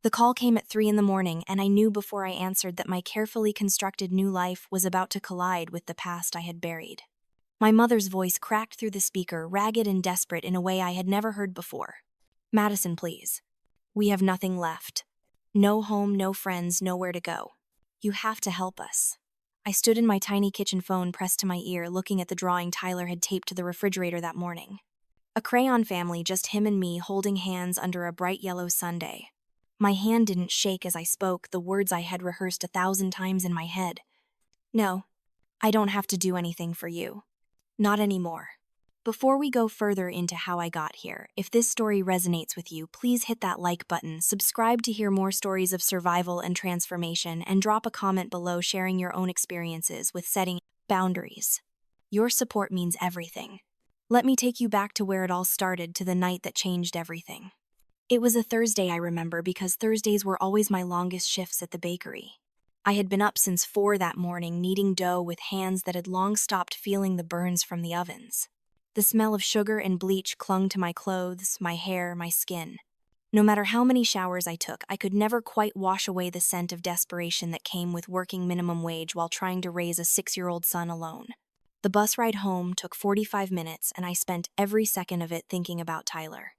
The call came at 3 in the morning, and I knew before I answered that my carefully constructed new life was about to collide with the past I had buried. My mother's voice cracked through the speaker, ragged and desperate in a way I had never heard before. "Madison, please. We have nothing left. No home, no friends, nowhere to go. You have to help us." I stood in my tiny kitchen phone pressed to my ear, looking at the drawing Tyler had taped to the refrigerator that morning. A crayon family, just him and me, holding hands under a bright yellow Sunday. My hand didn't shake as I spoke the words I had rehearsed 1,000 times in my head. "No, I don't have to do anything for you. Not anymore." Before we go further into how I got here, if this story resonates with you, please hit that like button, subscribe to hear more stories of survival and transformation, and drop a comment below sharing your own experiences with setting boundaries. Your support means everything. Let me take you back to where it all started, to the night that changed everything. It was a Thursday, I remember, because Thursdays were always my longest shifts at the bakery. I had been up since 4 that morning, kneading dough with hands that had long stopped feeling the burns from the ovens. The smell of sugar and bleach clung to my clothes, my hair, my skin. No matter how many showers I took, I could never quite wash away the scent of desperation that came with working minimum wage while trying to raise a 6-year-old son alone. The bus ride home took 45 minutes, and I spent every second of it thinking about Tyler.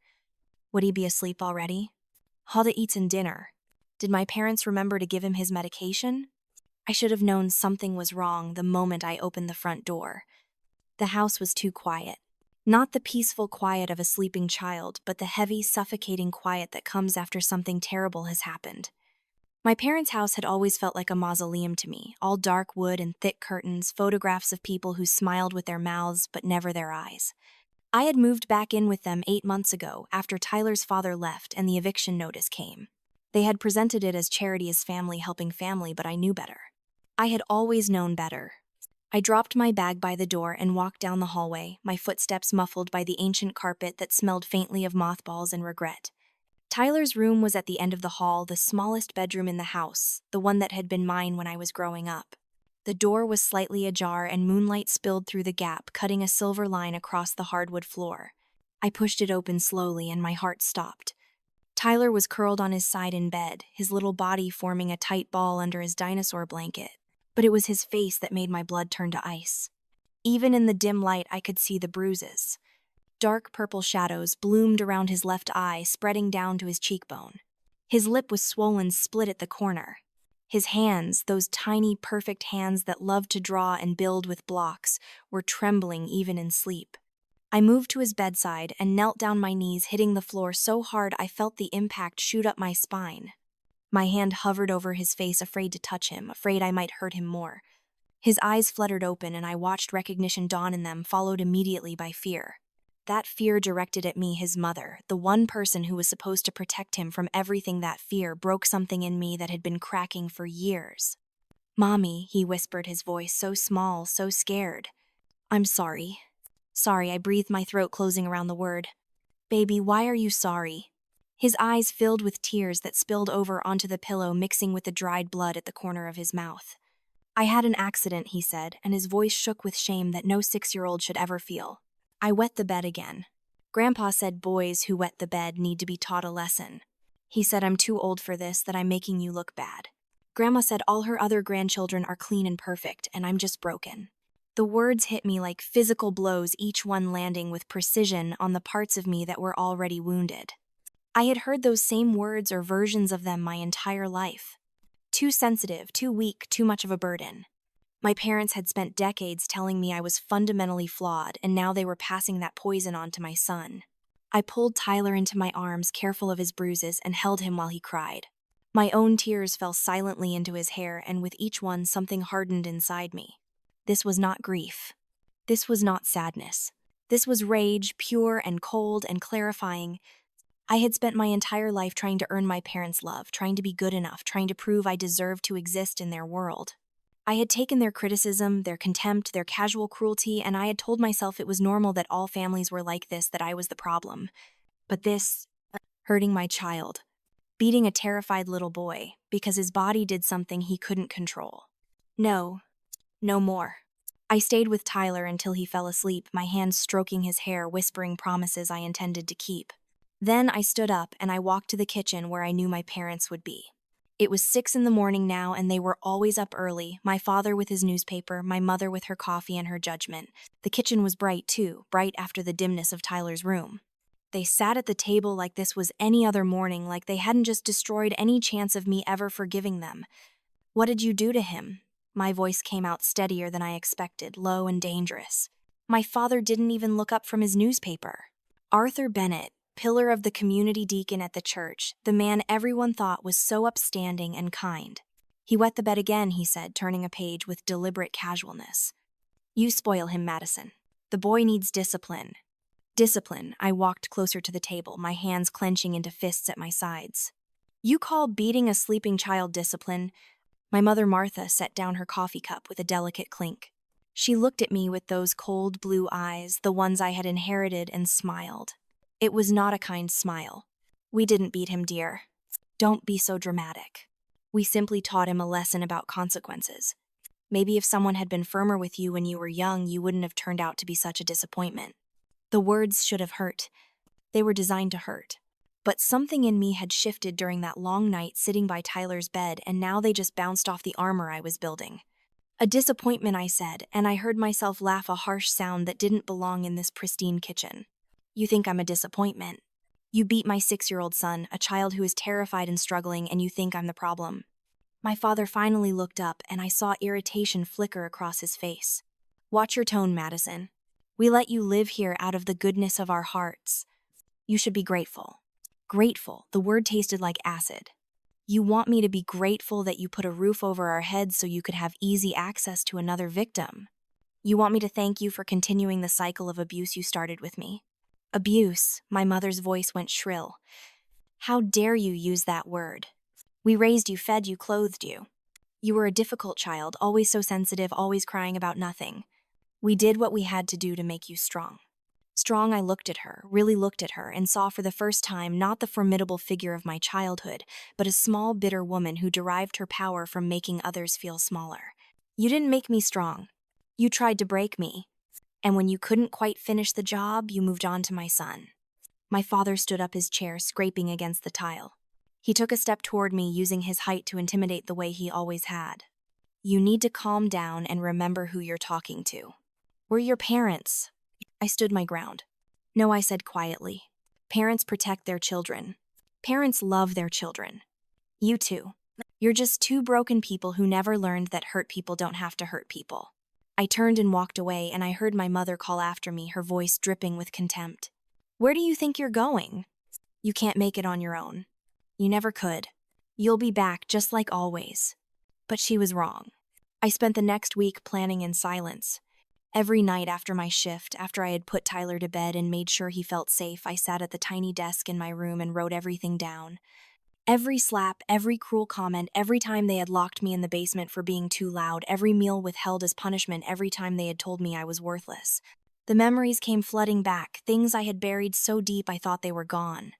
Would he be asleep already? Had he eaten dinner? Did my parents remember to give him his medication? I should have known something was wrong the moment I opened the front door. The house was too quiet. Not the peaceful quiet of a sleeping child, but the heavy, suffocating quiet that comes after something terrible has happened. My parents' house had always felt like a mausoleum to me, all dark wood and thick curtains, photographs of people who smiled with their mouths but never their eyes. I had moved back in with them 8 months ago, after Tyler's father left and the eviction notice came. They had presented it as charity, as family helping family, but I knew better. I had always known better. I dropped my bag by the door and walked down the hallway, my footsteps muffled by the ancient carpet that smelled faintly of mothballs and regret. Tyler's room was at the end of the hall, the smallest bedroom in the house, the one that had been mine when I was growing up. The door was slightly ajar, and moonlight spilled through the gap, cutting a silver line across the hardwood floor. I pushed it open slowly, and my heart stopped. Tyler was curled on his side in bed, his little body forming a tight ball under his dinosaur blanket. But it was his face that made my blood turn to ice. Even in the dim light, I could see the bruises. Dark purple shadows bloomed around his left eye, spreading down to his cheekbone. His lip was swollen, split at the corner. His hands, those tiny, perfect hands that loved to draw and build with blocks, were trembling even in sleep. I moved to his bedside and knelt down, my knees hitting the floor so hard I felt the impact shoot up my spine. My hand hovered over his face, afraid to touch him, afraid I might hurt him more. His eyes fluttered open, and I watched recognition dawn in them, followed immediately by fear. That fear directed at me, his mother, the one person who was supposed to protect him from everything. That fear broke something in me that had been cracking for years. "Mommy," he whispered, his voice so small, so scared. "I'm sorry." "Sorry," I breathed, my throat closing around the word. "Baby, why are you sorry?" His eyes filled with tears that spilled over onto the pillow, mixing with the dried blood at the corner of his mouth. "I had an accident," he said, and his voice shook with shame that no 6-year-old should ever feel. "I wet the bed again. Grandpa said boys who wet the bed need to be taught a lesson. He said I'm too old for this, that I'm making you look bad. Grandma said all her other grandchildren are clean and perfect, and I'm just broken." The words hit me like physical blows, each one landing with precision on the parts of me that were already wounded. I had heard those same words or versions of them my entire life. Too sensitive, too weak, too much of a burden. My parents had spent decades telling me I was fundamentally flawed, and now they were passing that poison on to my son. I pulled Tyler into my arms, careful of his bruises, and held him while he cried. My own tears fell silently into his hair, and with each one something hardened inside me. This was not grief. This was not sadness. This was rage, pure and cold and clarifying. I had spent my entire life trying to earn my parents' love, trying to be good enough, trying to prove I deserved to exist in their world. I had taken their criticism, their contempt, their casual cruelty, and I had told myself it was normal, that all families were like this, that I was the problem. But this, hurting my child, beating a terrified little boy because his body did something he couldn't control. No, no more. I stayed with Tyler until he fell asleep, my hands stroking his hair, whispering promises I intended to keep. Then I stood up and I walked to the kitchen where I knew my parents would be. It was 6 in the morning now, and they were always up early, my father with his newspaper, my mother with her coffee and her judgment. The kitchen was bright too, bright after the dimness of Tyler's room. They sat at the table like this was any other morning, like they hadn't just destroyed any chance of me ever forgiving them. "What did you do to him?" My voice came out steadier than I expected, low and dangerous. My father didn't even look up from his newspaper. Arthur Bennett, pillar of the community deacon at the church, the man everyone thought was so upstanding and kind. "He wet the bed again," he said, turning a page with deliberate casualness. "You spoil him, Madison. The boy needs discipline." Discipline. I walked closer to the table, my hands clenching into fists at my sides. "You call beating a sleeping child discipline?" My mother Martha set down her coffee cup with a delicate clink. She looked at me with those cold blue eyes, the ones I had inherited, and smiled. It was not a kind smile. "We didn't beat him, dear. Don't be so dramatic. We simply taught him a lesson about consequences. Maybe if someone had been firmer with you when you were young, you wouldn't have turned out to be such a disappointment." The words should have hurt. They were designed to hurt. But something in me had shifted during that long night sitting by Tyler's bed, and now they just bounced off the armor I was building. "A disappointment," I said, and I heard myself laugh, a harsh sound that didn't belong in this pristine kitchen. "You think I'm a disappointment? You beat my 6-year-old son, a child who is terrified and struggling, and you think I'm the problem." My father finally looked up, and I saw irritation flicker across his face. "Watch your tone, Madison. We let you live here out of the goodness of our hearts. You should be grateful." Grateful. The word tasted like acid. "You want me to be grateful that you put a roof over our heads so you could have easy access to another victim? You want me to thank you for continuing the cycle of abuse you started with me?" "Abuse," my mother's voice went shrill. "How dare you use that word? We raised you, fed you, clothed you. You were a difficult child, always so sensitive, always crying about nothing. We did what we had to do to make you strong." Strong. I looked at her, really looked at her, and saw for the first time not the formidable figure of my childhood, but a small, bitter woman who derived her power from making others feel smaller. "You didn't make me strong. You tried to break me. And when you couldn't quite finish the job, you moved on to my son." My father stood up, his chair scraping against the tile. He took a step toward me, using his height to intimidate the way he always had. "You need to calm down and remember who you're talking to. We're your parents." I stood my ground. "No," I said quietly. "Parents protect their children. Parents love their children. You too. You're just two broken people who never learned that hurt people don't have to hurt people." I turned and walked away, and I heard my mother call after me, her voice dripping with contempt. "Where do you think you're going? You can't make it on your own. You never could. You'll be back just like always." But she was wrong. I spent the next week planning in silence. Every night after my shift, after I had put Tyler to bed and made sure he felt safe, I sat at the tiny desk in my room and wrote everything down. Every slap, every cruel comment, every time they had locked me in the basement for being too loud, every meal withheld as punishment, every time they had told me I was worthless. The memories came flooding back, things I had buried so deep I thought they were gone.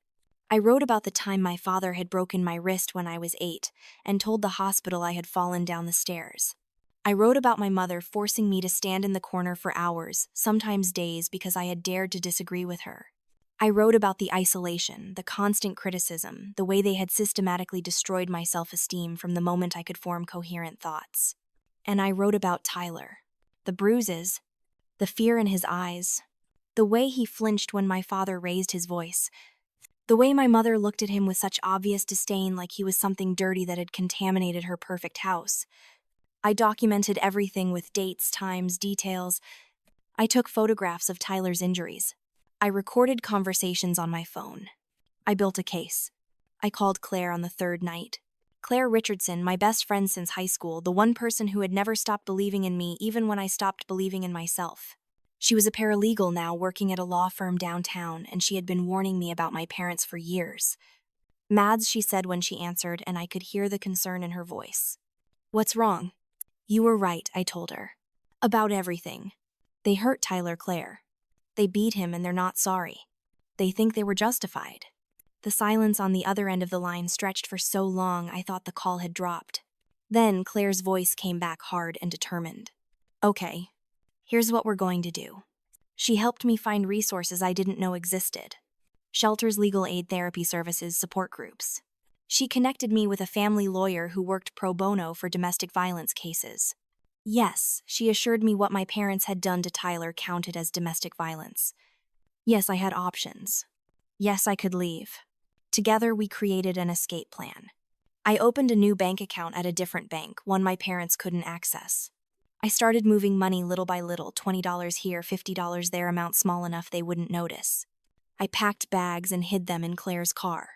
I wrote about the time my father had broken my wrist when I was 8, and told the hospital I had fallen down the stairs. I wrote about my mother forcing me to stand in the corner for hours, sometimes days, because I had dared to disagree with her. I wrote about the isolation, the constant criticism, the way they had systematically destroyed my self-esteem from the moment I could form coherent thoughts. And I wrote about Tyler. The bruises, the fear in his eyes, the way he flinched when my father raised his voice, the way my mother looked at him with such obvious disdain, like he was something dirty that had contaminated her perfect house. I documented everything with dates, times, details. I took photographs of Tyler's injuries. I recorded conversations on my phone. I built a case. I called Claire on the 3rd night. Claire Richardson, my best friend since high school, the one person who had never stopped believing in me even when I stopped believing in myself. She was a paralegal now, working at a law firm downtown, and she had been warning me about my parents for years. "Mads," she said when she answered, and I could hear the concern in her voice. "What's wrong?" "You were right," I told her. "About everything. They hurt Tyler, Claire. They beat him and they're not sorry. They think they were justified." The silence on the other end of the line stretched for so long I thought the call had dropped. Then Claire's voice came back hard and determined. "Okay, here's what we're going to do." She helped me find resources I didn't know existed. shelters, legal aid, therapy services, support groups. She connected me with a family lawyer who worked pro bono for domestic violence cases. Yes, she assured me what my parents had done to Tyler counted as domestic violence. Yes, I had options. Yes, I could leave. Together, we created an escape plan. I opened a new bank account at a different bank, one my parents couldn't access. I started moving money little by little, $20 here, $50 there, amount small enough they wouldn't notice. I packed bags and hid them in Claire's car.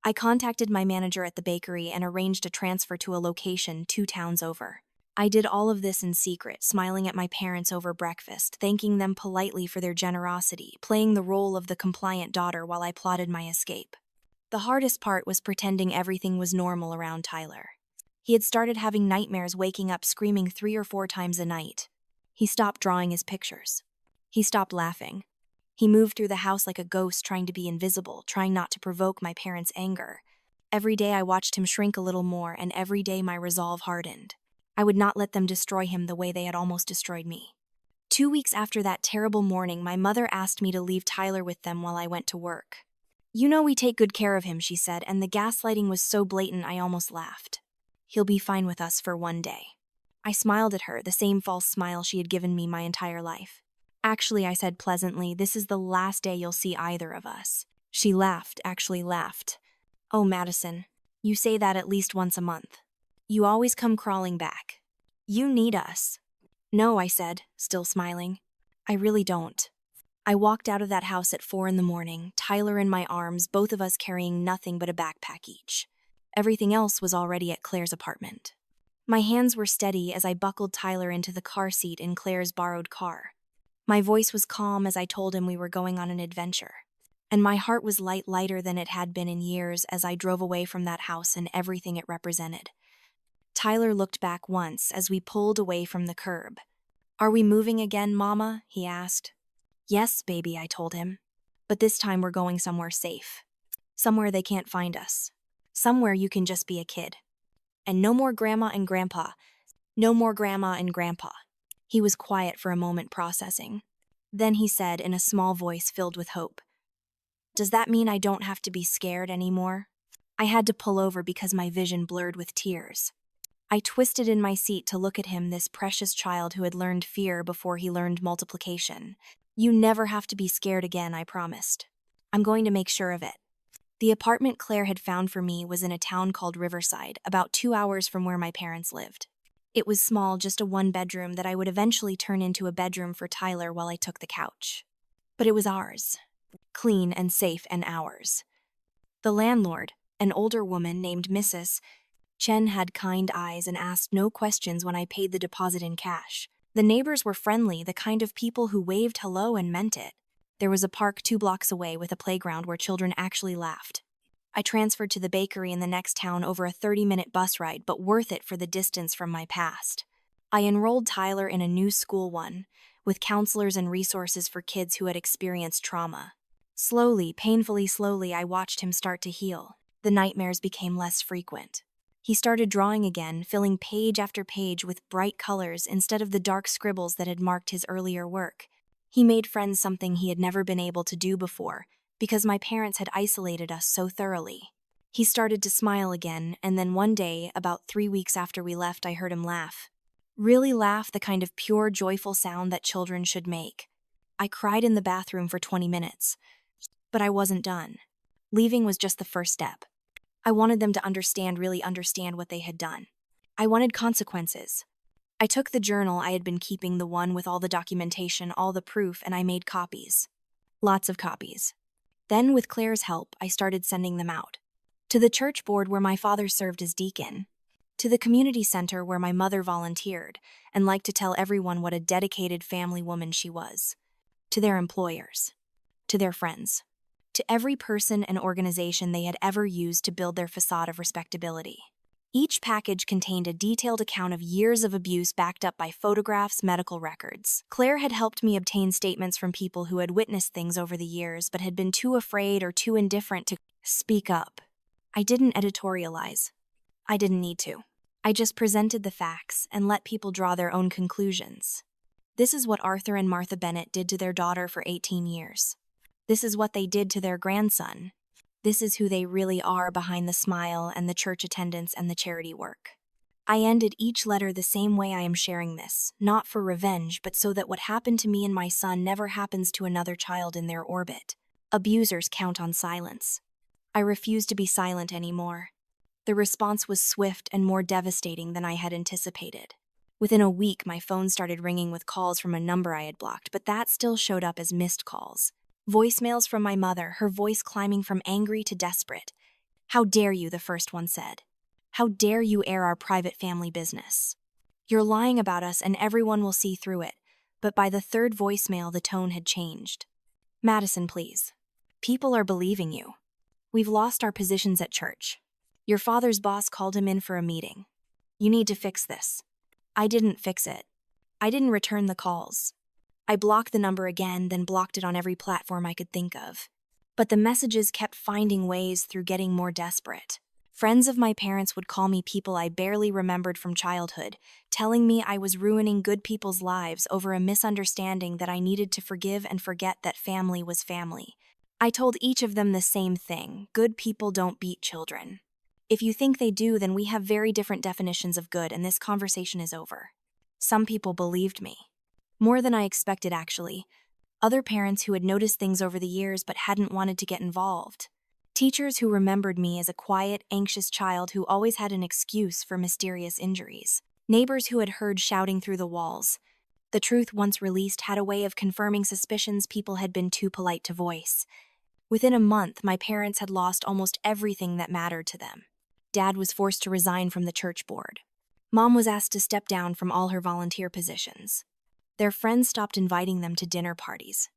I contacted my manager at the bakery and arranged a transfer to a location 2 towns over. I did all of this in secret, smiling at my parents over breakfast, thanking them politely for their generosity, playing the role of the compliant daughter while I plotted my escape. The hardest part was pretending everything was normal around Tyler. He had started having nightmares, waking up screaming 3 or 4 times a night. He stopped drawing his pictures. He stopped laughing. He moved through the house like a ghost, trying to be invisible, trying not to provoke my parents' anger. Every day I watched him shrink a little more, and every day my resolve hardened. I would not let them destroy him the way they had almost destroyed me. 2 weeks after that terrible morning, my mother asked me to leave Tyler with them while I went to work. "You know we take good care of him," she said, and the gaslighting was so blatant I almost laughed. "He'll be fine with us for one day." I smiled at her, the same false smile she had given me my entire life. "Actually," I said pleasantly, "this is the last day you'll see either of us." She laughed, actually laughed. "Oh, Madison, you say that at least once a month. You always come crawling back. You need us." "No," I said, still smiling. "I really don't." I walked out of that house at 4 in the morning, Tyler in my arms, both of us carrying nothing but a backpack each. Everything else was already at Claire's apartment. My hands were steady as I buckled Tyler into the car seat in Claire's borrowed car. My voice was calm as I told him we were going on an adventure. And my heart was lighter than it had been in years as I drove away from that house and everything it represented. Tyler looked back once as we pulled away from the curb. "Are we moving again, Mama?" he asked. "Yes, baby," I told him. "But this time we're going somewhere safe. Somewhere they can't find us. Somewhere you can just be a kid. And no more Grandma and Grandpa. No more Grandma and Grandpa." He was quiet for a moment, processing. Then he said in a small voice filled with hope, "Does that mean I don't have to be scared anymore?" I had to pull over because my vision blurred with tears. I twisted in my seat to look at him, this precious child who had learned fear before he learned multiplication. "You never have to be scared again," I promised. "I'm going to make sure of it." The apartment Claire had found for me was in a town called Riverside, about 2 hours from where my parents lived. It was small, just a 1-bedroom that I would eventually turn into a bedroom for Tyler while I took the couch. But it was ours. Clean and safe and ours. The landlord, an older woman named Mrs. Chen, had kind eyes and asked no questions when I paid the deposit in cash. The neighbors were friendly, the kind of people who waved hello and meant it. There was a park 2 blocks away with a playground where children actually laughed. I transferred to the bakery in the next town over a 30-minute bus ride, but worth it for the distance from my past. I enrolled Tyler in a new school one, with counselors and resources for kids who had experienced trauma. Slowly, painfully slowly, I watched him start to heal. The nightmares became less frequent. He started drawing again, filling page after page with bright colors instead of the dark scribbles that had marked his earlier work. He made friends, something he had never been able to do before, because my parents had isolated us so thoroughly. He started to smile again, and then one day, about 3 weeks after we left, I heard him laugh. Really laugh, the kind of pure, joyful sound that children should make. I cried in the bathroom for 20 minutes. But I wasn't done. Leaving was just the first step. I wanted them to understand, really understand what they had done. I wanted consequences. I took the journal I had been keeping, the one with all the documentation, all the proof, and I made copies. Lots of copies. Then, with Claire's help, I started sending them out. To the church board where my father served as deacon. To the community center where my mother volunteered and liked to tell everyone what a dedicated family woman she was. To their employers. To their friends. To every person and organization they had ever used to build their facade of respectability. Each package contained a detailed account of years of abuse backed up by photographs, medical records. Claire had helped me obtain statements from people who had witnessed things over the years but had been too afraid or too indifferent to speak up. I didn't editorialize. I didn't need to. I just presented the facts and let people draw their own conclusions. This is what Arthur and Martha Bennett did to their daughter for 18 years. This is what they did to their grandson. This is who they really are behind the smile and the church attendance and the charity work. I ended each letter the same way I am sharing this, not for revenge, but so that what happened to me and my son never happens to another child in their orbit. Abusers count on silence. I refused to be silent anymore. The response was swift and more devastating than I had anticipated. Within a week, my phone started ringing with calls from a number I had blocked, but that still showed up as missed calls. Voicemails from my mother, her voice climbing from angry to desperate. "How dare you," the first one said. "How dare you air our private family business? You're lying about us and everyone will see through it." But by the third voicemail, the tone had changed. "Madison, please. People are believing you. We've lost our positions at church. Your father's boss called him in for a meeting. You need to fix this." I didn't fix it. I didn't return the calls. I blocked the number again, then blocked it on every platform I could think of. But the messages kept finding ways through getting more desperate. Friends of my parents would call me people I barely remembered from childhood, telling me I was ruining good people's lives over a misunderstanding that I needed to forgive and forget that family was family. I told each of them the same thing: good people don't beat children. If you think they do, then we have very different definitions of good, and this conversation is over. Some people believed me. More than I expected, actually. Other parents who had noticed things over the years but hadn't wanted to get involved. Teachers who remembered me as a quiet, anxious child who always had an excuse for mysterious injuries. Neighbors who had heard shouting through the walls. The truth, once released, had a way of confirming suspicions people had been too polite to voice. Within a month, my parents had lost almost everything that mattered to them. Dad was forced to resign from the church board. Mom was asked to step down from all her volunteer positions. Their friends stopped inviting them to dinner parties.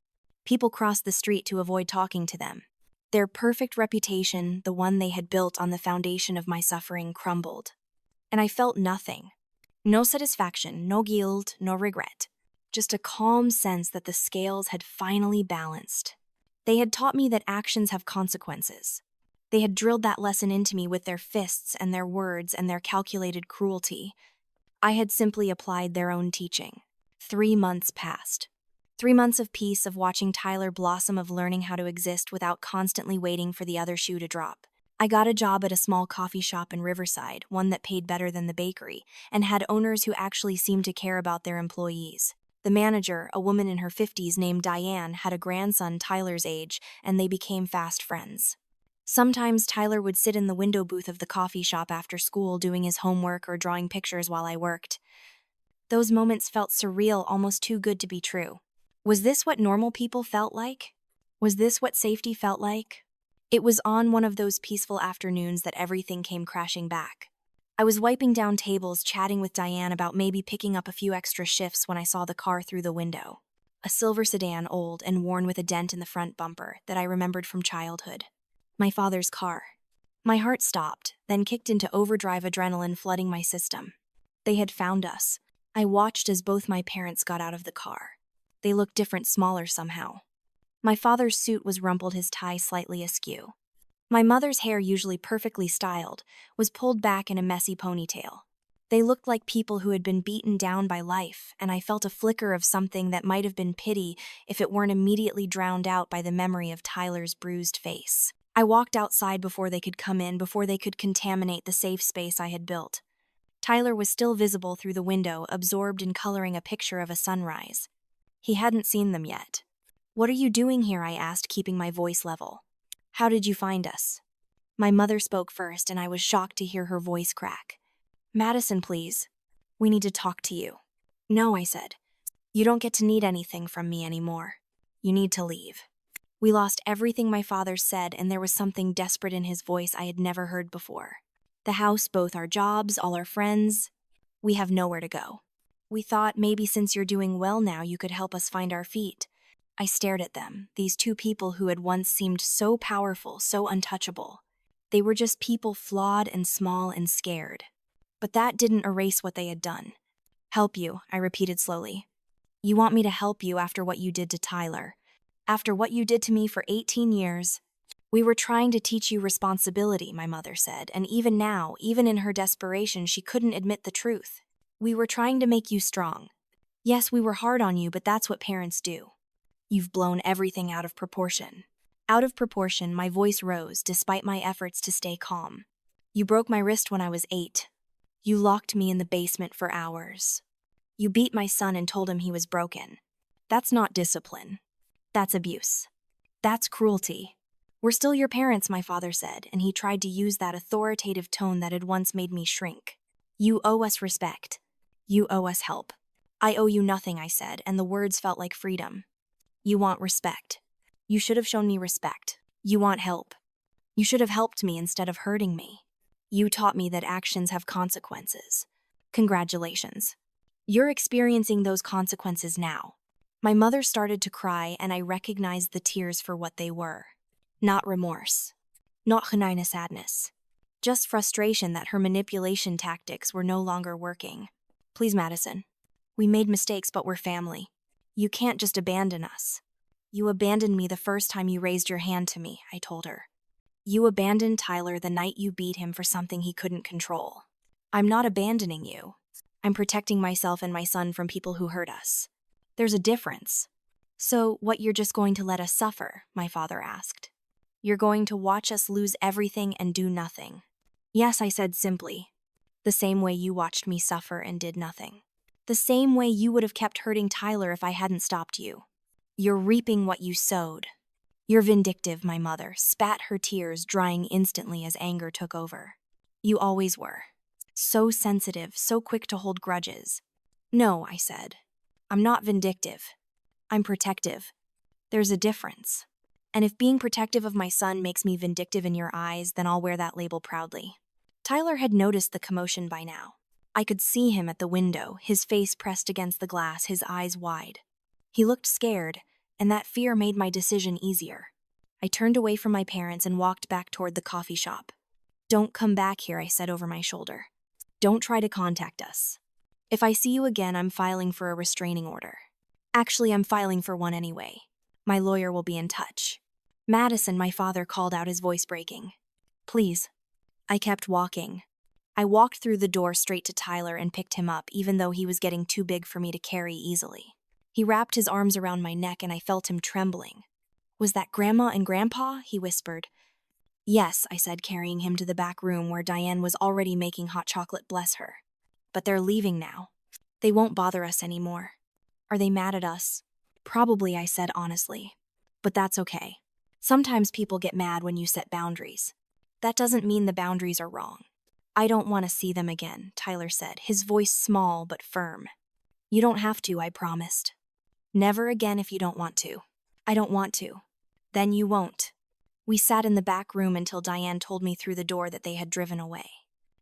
People crossed the street to avoid talking to them. Their perfect reputation, the one they had built on the foundation of my suffering, crumbled. And I felt nothing. No satisfaction, no guilt, no regret. Just a calm sense that the scales had finally balanced. They had taught me that actions have consequences. They had drilled that lesson into me with their fists and their words and their calculated cruelty. I had simply applied their own teaching. 3 months passed. 3 months of peace, of watching Tyler blossom, of learning how to exist without constantly waiting for the other shoe to drop. I got a job at a small coffee shop in Riverside, one that paid better than the bakery, and had owners who actually seemed to care about their employees. The manager, a woman in her 50s named Diane, had a grandson Tyler's age, and they became fast friends. Sometimes Tyler would sit in the window booth of the coffee shop after school doing his homework or drawing pictures while I worked. Those moments felt surreal, almost too good to be true. Was this what normal people felt like? Was this what safety felt like? It was on one of those peaceful afternoons that everything came crashing back. I was wiping down tables, chatting with Diane about maybe picking up a few extra shifts when I saw the car through the window. A silver sedan, old and worn with a dent in the front bumper, that I remembered from childhood. My father's car. My heart stopped, then kicked into overdrive, adrenaline flooding my system. They had found us. I watched as both my parents got out of the car. They looked different, smaller somehow. My father's suit was rumpled, his tie slightly askew. My mother's hair, usually perfectly styled, was pulled back in a messy ponytail. They looked like people who had been beaten down by life, and I felt a flicker of something that might have been pity if it weren't immediately drowned out by the memory of Tyler's bruised face. I walked outside before they could come in, before they could contaminate the safe space I had built. Tyler was still visible through the window, absorbed in coloring a picture of a sunrise. He hadn't seen them yet. "What are you doing here?" I asked, keeping my voice level. "How did you find us?" My mother spoke first, and I was shocked to hear her voice crack. "Madison, please. We need to talk to you." "No," I said. "You don't get to need anything from me anymore. You need to leave." We lost everything, my father said, and there was something desperate in his voice I had never heard before. "The house, both our jobs, all our friends. We have nowhere to go. We thought maybe since you're doing well now, you could help us find our feet." I stared at them, these two people who had once seemed so powerful, so untouchable. They were just people, flawed and small and scared. But that didn't erase what they had done. "Help you," I repeated slowly. "You want me to help you after what you did to Tyler? After what you did to me for 18 years? We were trying to teach you responsibility," my mother said, and even now, even in her desperation, she couldn't admit the truth. "We were trying to make you strong. Yes, we were hard on you, but that's what parents do. You've blown everything out of proportion. Out of proportion, my voice rose despite my efforts to stay calm. You broke my wrist when I was 8. You locked me in the basement for hours. You beat my son and told him he was broken. That's not discipline. That's abuse. That's cruelty. We're still your parents, my father said, and he tried to use that authoritative tone that had once made me shrink. You owe us respect. You owe us help. I owe you nothing, I said, and the words felt like freedom. You want respect. You should have shown me respect. You want help. You should have helped me instead of hurting me. You taught me that actions have consequences. Congratulations. You're experiencing those consequences now. My mother started to cry, and I recognized the tears for what they were. Not remorse. Not genuine sadness. Just frustration that her manipulation tactics were no longer working. Please, Madison. We made mistakes, but we're family. You can't just abandon us. You abandoned me the first time you raised your hand to me, I told her. You abandoned Tyler the night you beat him for something he couldn't control. I'm not abandoning you. I'm protecting myself and my son from people who hurt us. There's a difference. So, what, you're just going to let us suffer? My father asked. You're going to watch us lose everything and do nothing. Yes, I said simply. The same way you watched me suffer and did nothing. The same way you would have kept hurting Tyler if I hadn't stopped you. You're reaping what you sowed. You're vindictive, my mother spat, her tears drying instantly as anger took over. You always were. So sensitive, so quick to hold grudges. No, I said. I'm not vindictive. I'm protective. There's a difference. And if being protective of my son makes me vindictive in your eyes, then I'll wear that label proudly. Tyler had noticed the commotion by now. I could see him at the window, his face pressed against the glass, his eyes wide. He looked scared, and that fear made my decision easier. I turned away from my parents and walked back toward the coffee shop. Don't come back here, I said over my shoulder. Don't try to contact us. If I see you again, I'm filing for a restraining order. Actually, I'm filing for one anyway. My lawyer will be in touch. Madison, my father called out, his voice breaking. Please. I kept walking. I walked through the door straight to Tyler and picked him up, even though he was getting too big for me to carry easily. He wrapped his arms around my neck and I felt him trembling. Was that Grandma and Grandpa? He whispered. Yes, I said, carrying him to the back room where Diane was already making hot chocolate, bless her. But they're leaving now. They won't bother us anymore. Are they mad at us? Probably, I said honestly. But that's okay. Sometimes people get mad when you set boundaries. That doesn't mean the boundaries are wrong. I don't want to see them again, Tyler said, his voice small but firm. You don't have to, I promised. Never again if you don't want to. I don't want to. Then you won't. We sat in the back room until Diane told me through the door that they had driven away.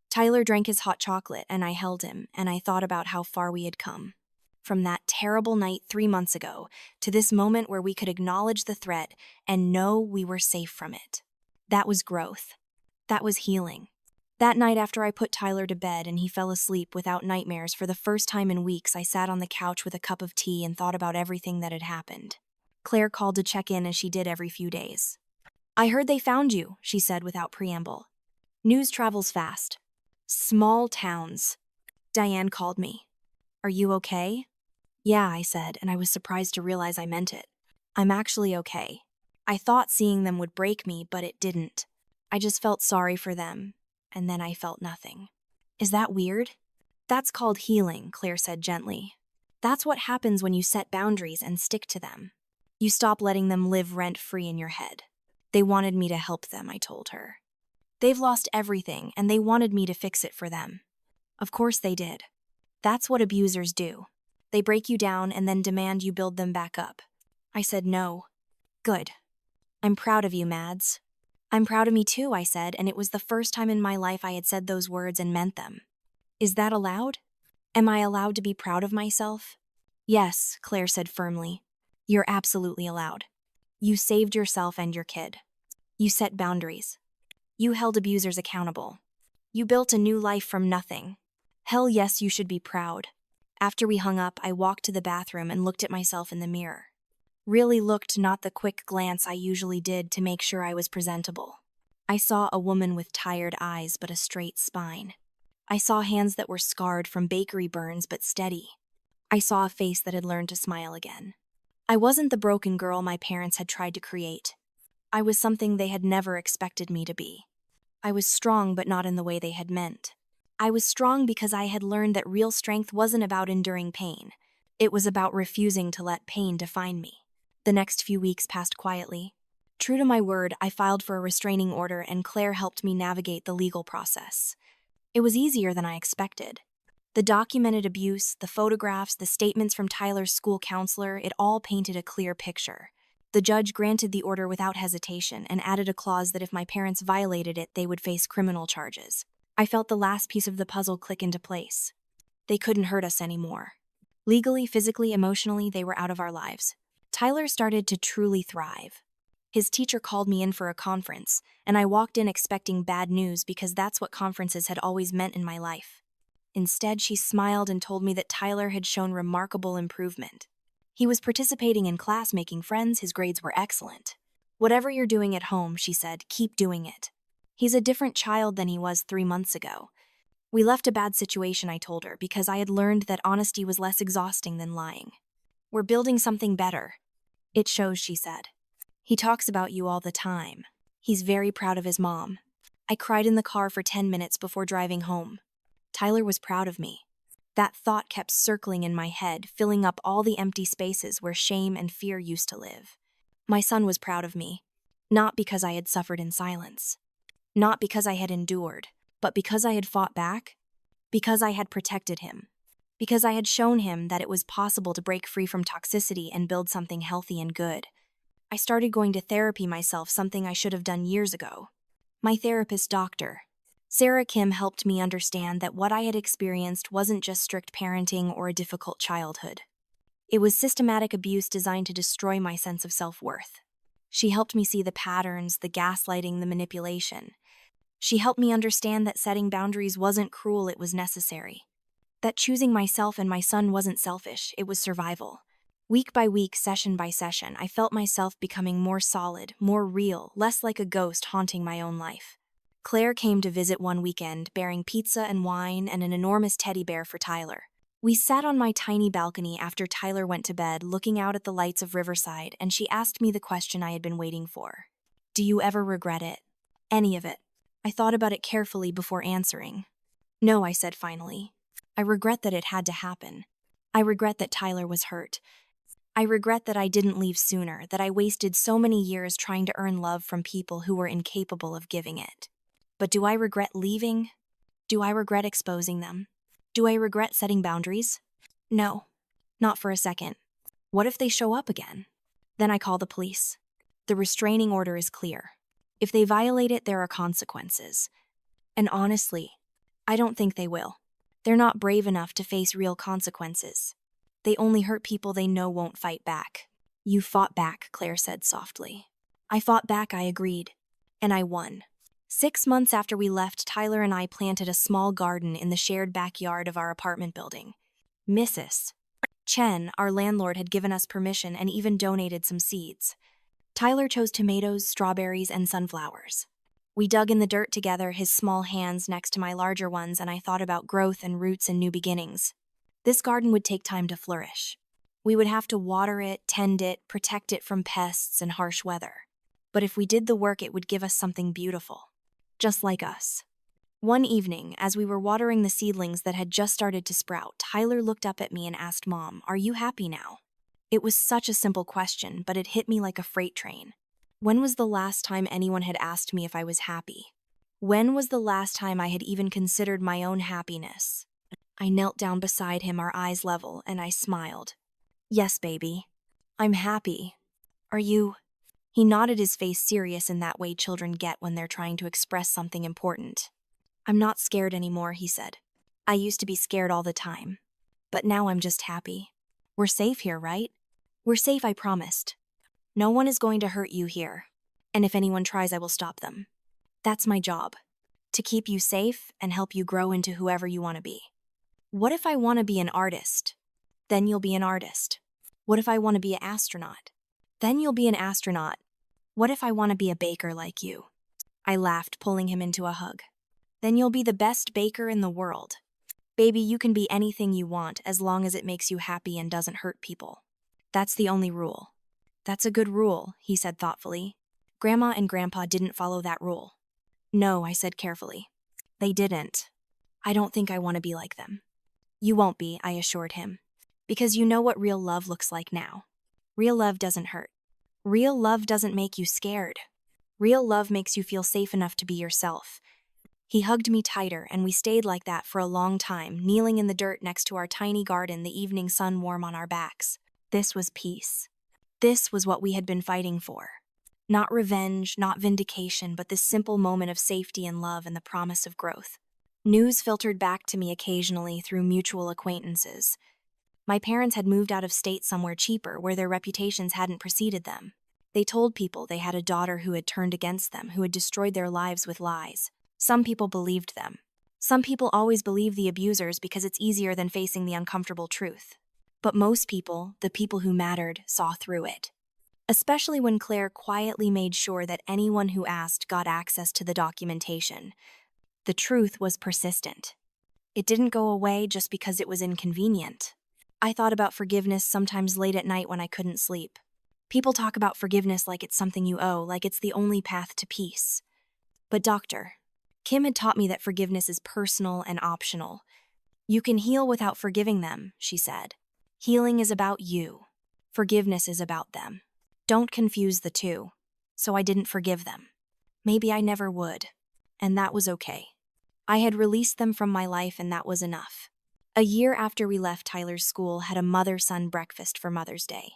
Tyler drank his hot chocolate and I held him, and I thought about how far we had come. From that terrible night 3 months ago to this moment where we could acknowledge the threat and know we were safe from it. That was growth. That was healing. That night after I put Tyler to bed and he fell asleep without nightmares for the first time in weeks, I sat on the couch with a cup of tea and thought about everything that had happened. Claire called to check in as she did every few days. I heard they found you, she said without preamble. News travels fast. Small towns. Diane called me. Are you okay? Yeah, I said, and I was surprised to realize I meant it. I'm actually okay. I thought seeing them would break me, but it didn't. I just felt sorry for them, and then I felt nothing. Is that weird? That's called healing, Claire said gently. That's what happens when you set boundaries and stick to them. You stop letting them live rent-free in your head. They wanted me to help them, I told her. They've lost everything, and they wanted me to fix it for them. Of course they did. That's what abusers do. They break you down and then demand you build them back up. I said no. Good. I'm proud of you, Mads. I'm proud of me too, I said, and it was the first time in my life I had said those words and meant them. Is that allowed? Am I allowed to be proud of myself? Yes, Claire said firmly. You're absolutely allowed. You saved yourself and your kid. You set boundaries. You held abusers accountable. You built a new life from nothing. Hell yes, you should be proud. After we hung up, I walked to the bathroom and looked at myself in the mirror. Really looked, not the quick glance I usually did to make sure I was presentable. I saw a woman with tired eyes but a straight spine. I saw hands that were scarred from bakery burns but steady. I saw a face that had learned to smile again. I wasn't the broken girl my parents had tried to create. I was something they had never expected me to be. I was strong, but not in the way they had meant. I was strong because I had learned that real strength wasn't about enduring pain. It was about refusing to let pain define me. The next few weeks passed quietly. True to my word, I filed for a restraining order and Claire helped me navigate the legal process. It was easier than I expected. The documented abuse, the photographs, the statements from Tyler's school counselor, it all painted a clear picture. The judge granted the order without hesitation and added a clause that if my parents violated it, they would face criminal charges. I felt the last piece of the puzzle click into place. They couldn't hurt us anymore. Legally, physically, emotionally, they were out of our lives. Tyler started to truly thrive. His teacher called me in for a conference, and I walked in expecting bad news because that's what conferences had always meant in my life. Instead, she smiled and told me that Tyler had shown remarkable improvement. He was participating in class, making friends, his grades were excellent. Whatever you're doing at home, she said, keep doing it. He's a different child than he was 3 months ago. We left a bad situation, I told her, because I had learned that honesty was less exhausting than lying. We're building something better. It shows, she said. He talks about you all the time. He's very proud of his mom. I cried in the car for 10 minutes before driving home. Tyler was proud of me. That thought kept circling in my head, filling up all the empty spaces where shame and fear used to live. My son was proud of me, not because I had suffered in silence, not because I had endured, but because I had fought back, because I had protected him, because I had shown him that it was possible to break free from toxicity and build something healthy and good. I started going to therapy myself, something I should have done years ago. My therapist, Dr. Sarah Kim, helped me understand that what I had experienced wasn't just strict parenting or a difficult childhood. It was systematic abuse designed to destroy my sense of self-worth. She helped me see the patterns, the gaslighting, the manipulation. She helped me understand that setting boundaries wasn't cruel, it was necessary. That choosing myself and my son wasn't selfish, it was survival. Week by week, session by session, I felt myself becoming more solid, more real, less like a ghost haunting my own life. Claire came to visit one weekend, bearing pizza and wine and an enormous teddy bear for Tyler. We sat on my tiny balcony after Tyler went to bed, looking out at the lights of Riverside, and she asked me the question I had been waiting for. Do you ever regret it? Any of it? I thought about it carefully before answering. No, I said finally. I regret that it had to happen. I regret that Tyler was hurt. I regret that I didn't leave sooner, that I wasted so many years trying to earn love from people who were incapable of giving it. But do I regret leaving? Do I regret exposing them? Do I regret setting boundaries? No, not for a second. What if they show up again? Then I call the police. The restraining order is clear. If they violate it, there are consequences. And honestly, I don't think they will. They're not brave enough to face real consequences. They only hurt people they know won't fight back. You fought back, Claire said softly. I fought back, I agreed. And I won. 6 months after we left, Tyler and I planted a small garden in the shared backyard of our apartment building. Mrs. Chen, our landlord, had given us permission and even donated some seeds. Tyler chose tomatoes, strawberries, and sunflowers. We dug in the dirt together, his small hands next to my larger ones, and I thought about growth and roots and new beginnings. This garden would take time to flourish. We would have to water it, tend it, protect it from pests and harsh weather. But if we did the work, it would give us something beautiful. Just like us. One evening, as we were watering the seedlings that had just started to sprout, Tyler looked up at me and asked, Mom, are you happy now? It was such a simple question, but it hit me like a freight train. When was the last time anyone had asked me if I was happy? When was the last time I had even considered my own happiness? I knelt down beside him, our eyes level, and I smiled. Yes, baby. I'm happy. Are you? He nodded, his face serious in that way children get when they're trying to express something important. I'm not scared anymore, he said. I used to be scared all the time. But now I'm just happy. We're safe here, right? We're safe, I promised. No one is going to hurt you here. And if anyone tries, I will stop them. That's my job. To keep you safe and help you grow into whoever you want to be. What if I want to be an artist? Then you'll be an artist. What if I want to be an astronaut? Then you'll be an astronaut. What if I want to be a baker like you? I laughed, pulling him into a hug. Then you'll be the best baker in the world. Baby, you can be anything you want as long as it makes you happy and doesn't hurt people. That's the only rule. That's a good rule, he said thoughtfully. Grandma and Grandpa didn't follow that rule. No, I said carefully. They didn't. I don't think I want to be like them. You won't be, I assured him. Because you know what real love looks like now. Real love doesn't hurt. Real love doesn't make you scared. Real love makes you feel safe enough to be yourself. He hugged me tighter, and we stayed like that for a long time, kneeling in the dirt next to our tiny garden, the evening sun warm on our backs. This was peace. This was what we had been fighting for. Not revenge, not vindication, but this simple moment of safety and love and the promise of growth. News filtered back to me occasionally through mutual acquaintances. My parents had moved out of state somewhere cheaper, where their reputations hadn't preceded them. They told people they had a daughter who had turned against them, who had destroyed their lives with lies. Some people believed them. Some people always believe the abusers because it's easier than facing the uncomfortable truth. But most people, the people who mattered, saw through it. Especially when Claire quietly made sure that anyone who asked got access to the documentation. The truth was persistent. It didn't go away just because it was inconvenient. I thought about forgiveness sometimes late at night when I couldn't sleep. People talk about forgiveness like it's something you owe, like it's the only path to peace. But Dr. Kim had taught me that forgiveness is personal and optional. You can heal without forgiving them, she said. Healing is about you. Forgiveness is about them. Don't confuse the two. So I didn't forgive them. Maybe I never would. And that was okay. I had released them from my life, and that was enough. A year after we left Tyler's school, had a mother-son breakfast for Mother's Day.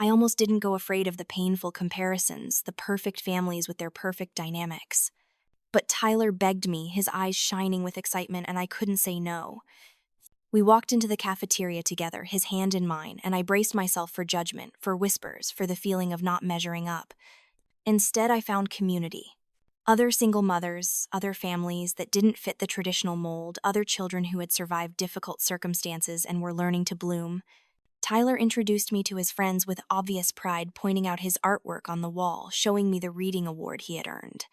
I almost didn't go, afraid of the painful comparisons, the perfect families with their perfect dynamics. But Tyler begged me, his eyes shining with excitement, and I couldn't say no. We walked into the cafeteria together, his hand in mine, and I braced myself for judgment, for whispers, for the feeling of not measuring up. Instead, I found community. Other single mothers, other families that didn't fit the traditional mold, other children who had survived difficult circumstances and were learning to bloom. Tyler introduced me to his friends with obvious pride, pointing out his artwork on the wall, showing me the reading award he had earned.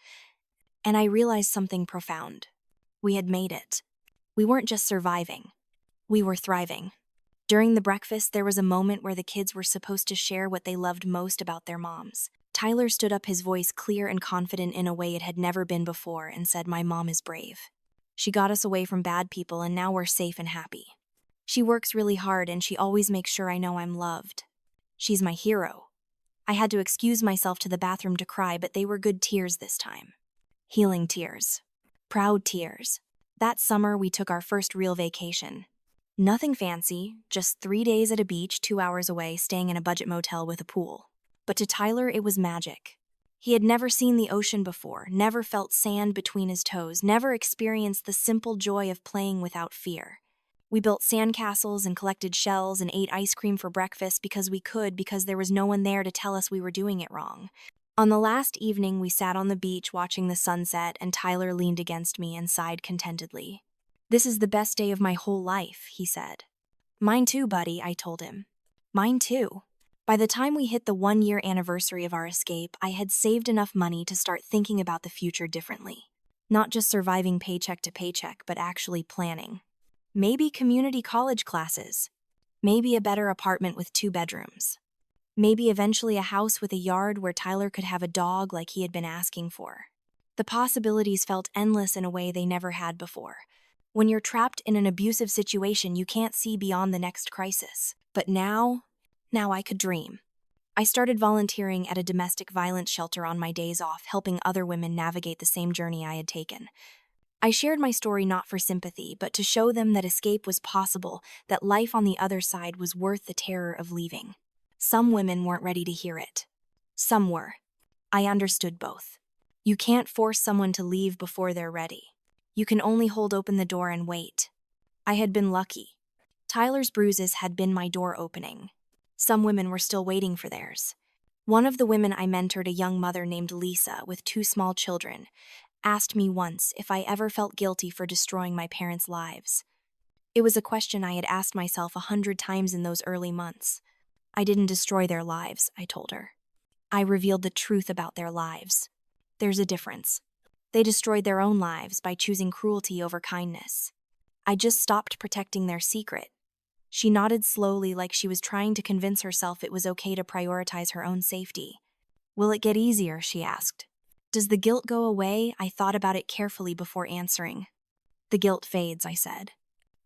And I realized something profound. We had made it. We weren't just surviving. We were thriving. During the breakfast, there was a moment where the kids were supposed to share what they loved most about their moms. Tyler stood up, his voice clear and confident in a way it had never been before, and said, "My mom is brave. She got us away from bad people, and now we're safe and happy. She works really hard, and she always makes sure I know I'm loved. She's my hero." I had to excuse myself to the bathroom to cry, but they were good tears this time. Healing tears. Proud tears. That summer, we took our first real vacation. Nothing fancy, just 3 days at a beach 2 hours away, staying in a budget motel with a pool. But to Tyler, it was magic. He had never seen the ocean before, never felt sand between his toes, never experienced the simple joy of playing without fear. We built sandcastles and collected shells and ate ice cream for breakfast because we could, because there was no one there to tell us we were doing it wrong. On the last evening, we sat on the beach watching the sunset, and Tyler leaned against me and sighed contentedly. "This is the best day of my whole life," he said. "Mine too, buddy," I told him. "Mine too." By the time we hit the 1-year anniversary of our escape, I had saved enough money to start thinking about the future differently. Not just surviving paycheck to paycheck, but actually planning. Maybe community college classes. Maybe a better apartment with 2 bedrooms. Maybe eventually a house with a yard where Tyler could have a dog like he had been asking for. The possibilities felt endless in a way they never had before. When you're trapped in an abusive situation, you can't see beyond the next crisis. But now I could dream. I started volunteering at a domestic violence shelter on my days off, helping other women navigate the same journey I had taken. I shared my story not for sympathy, but to show them that escape was possible, that life on the other side was worth the terror of leaving. Some women weren't ready to hear it. Some were. I understood both. You can't force someone to leave before they're ready. You can only hold open the door and wait. I had been lucky. Tyler's bruises had been my door opening. Some women were still waiting for theirs. One of the women I mentored, a young mother named Lisa with 2 small children, asked me once if I ever felt guilty for destroying my parents' lives. It was a question I had asked myself 100 times in those early months. I didn't destroy their lives, I told her. I revealed the truth about their lives. There's a difference. They destroyed their own lives by choosing cruelty over kindness. I just stopped protecting their secret. She nodded slowly, like she was trying to convince herself it was okay to prioritize her own safety. Will it get easier? She asked. Does the guilt go away? I thought about it carefully before answering. The guilt fades, I said.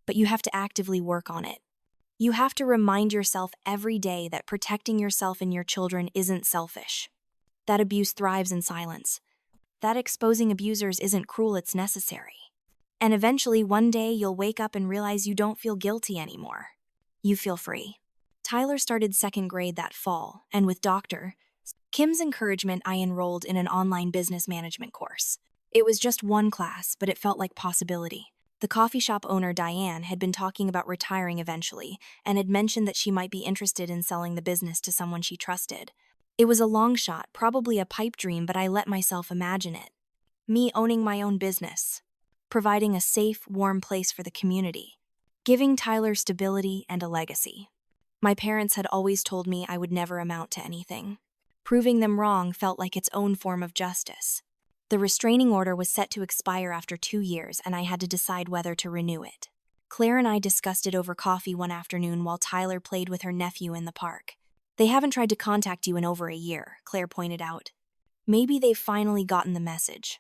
But you have to actively work on it. You have to remind yourself every day that protecting yourself and your children isn't selfish. That abuse thrives in silence. That exposing abusers isn't cruel, it's necessary. And eventually, one day, you'll wake up and realize you don't feel guilty anymore. You feel free. Tyler started second grade that fall, and with Dr. Kim's encouragement, I enrolled in an online business management course. It was just one class, but it felt like possibility. The coffee shop owner, Diane, had been talking about retiring eventually, and had mentioned that she might be interested in selling the business to someone she trusted. It was a long shot, probably a pipe dream, but I let myself imagine it. Me owning my own business, providing a safe, warm place for the community, giving Tyler stability and a legacy. My parents had always told me I would never amount to anything. Proving them wrong felt like its own form of justice. The restraining order was set to expire after 2 years, and I had to decide whether to renew it. Claire and I discussed it over coffee one afternoon while Tyler played with her nephew in the park. They haven't tried to contact you in over a year, Claire pointed out. Maybe they've finally gotten the message.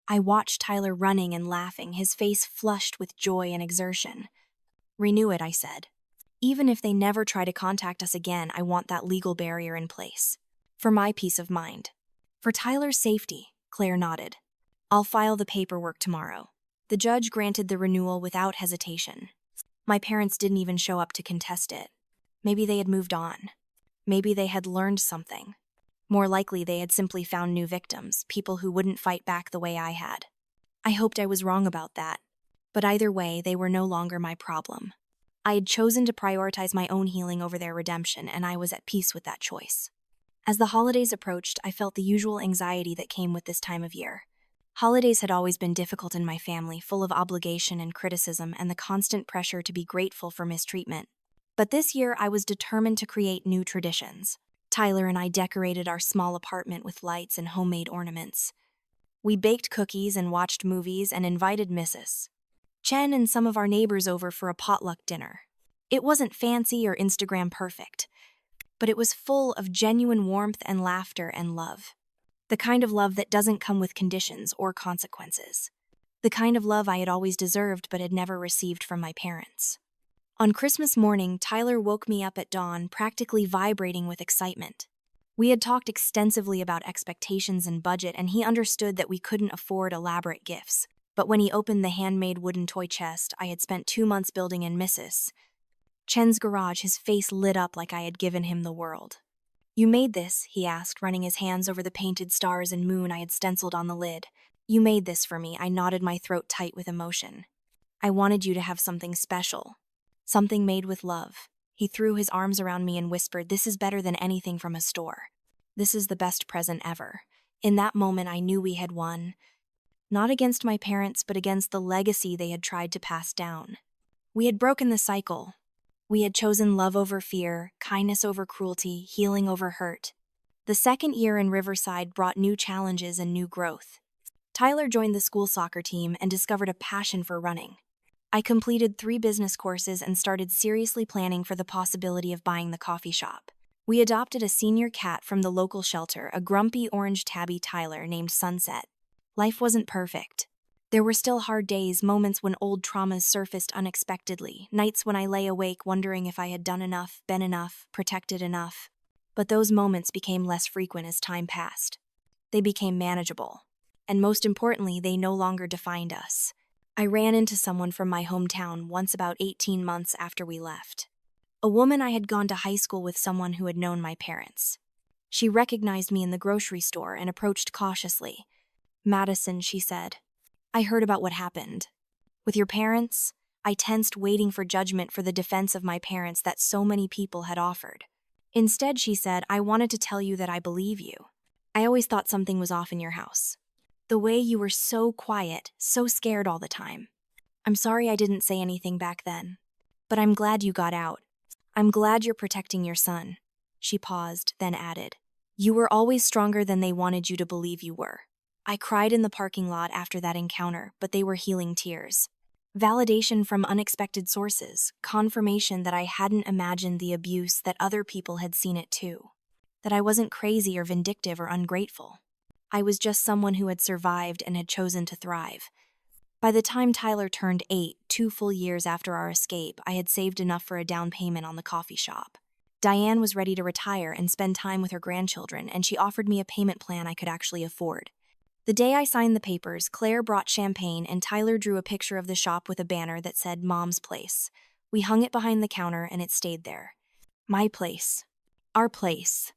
I watched Tyler running and laughing, his face flushed with joy and exertion. Renew it, I said. Even if they never try to contact us again, I want that legal barrier in place. For my peace of mind. For Tyler's safety, Claire nodded. I'll file the paperwork tomorrow. The judge granted the renewal without hesitation. My parents didn't even show up to contest it. Maybe they had moved on. Maybe they had learned something. More likely, they had simply found new victims, people who wouldn't fight back the way I had. I hoped I was wrong about that. But either way, they were no longer my problem. I had chosen to prioritize my own healing over their redemption, and I was at peace with that choice. As the holidays approached, I felt the usual anxiety that came with this time of year. Holidays had always been difficult in my family, full of obligation and criticism and the constant pressure to be grateful for mistreatment. But this year, I was determined to create new traditions. Tyler and I decorated our small apartment with lights and homemade ornaments. We baked cookies and watched movies and invited Mrs. Chen and some of our neighbors over for a potluck dinner. It wasn't fancy or Instagram perfect, but it was full of genuine warmth and laughter and love. The kind of love that doesn't come with conditions or consequences. The kind of love I had always deserved but had never received from my parents. On Christmas morning, Tyler woke me up at dawn, practically vibrating with excitement. We had talked extensively about expectations and budget, and he understood that we couldn't afford elaborate gifts. But when he opened the handmade wooden toy chest I had spent 2 months building in Mrs. Chen's garage, his face lit up like I had given him the world. You made this, he asked, running his hands over the painted stars and moon I had stenciled on the lid. You made this for me, I nodded, my throat tight with emotion. I wanted you to have something special. Something made with love. He threw his arms around me and whispered, this is better than anything from a store. This is the best present ever. In that moment, I knew we had won. Not against my parents, but against the legacy they had tried to pass down. We had broken the cycle. We had chosen love over fear, kindness over cruelty, healing over hurt. The second year in Riverside brought new challenges and new growth. Tyler joined the school soccer team and discovered a passion for running. I completed 3 business courses and started seriously planning for the possibility of buying the coffee shop. We adopted a senior cat from the local shelter, a grumpy orange tabby Tyler named Sunset. Life wasn't perfect. There were still hard days, moments when old traumas surfaced unexpectedly, nights when I lay awake wondering if I had done enough, been enough, protected enough. But those moments became less frequent as time passed. They became manageable. And most importantly, they no longer defined us. I ran into someone from my hometown once about 18 months after we left. A woman I had gone to high school with, someone who had known my parents. She recognized me in the grocery store and approached cautiously. Madison, she said. I heard about what happened. With your parents? I tensed, waiting for judgment for the defense of my parents that so many people had offered. Instead, she said, I wanted to tell you that I believe you. I always thought something was off in your house. The way you were so quiet, so scared all the time. I'm sorry I didn't say anything back then. But I'm glad you got out. I'm glad you're protecting your son. She paused, then added, you were always stronger than they wanted you to believe you were. I cried in the parking lot after that encounter, but they were healing tears. Validation from unexpected sources, confirmation that I hadn't imagined the abuse, that other people had seen it too. That I wasn't crazy or vindictive or ungrateful. I was just someone who had survived and had chosen to thrive. By the time Tyler turned 8, 2 full years after our escape, I had saved enough for a down payment on the coffee shop. Diane was ready to retire and spend time with her grandchildren, and she offered me a payment plan I could actually afford. The day I signed the papers, Claire brought champagne and Tyler drew a picture of the shop with a banner that said Mom's Place. We hung it behind the counter and it stayed there. My place. Our place.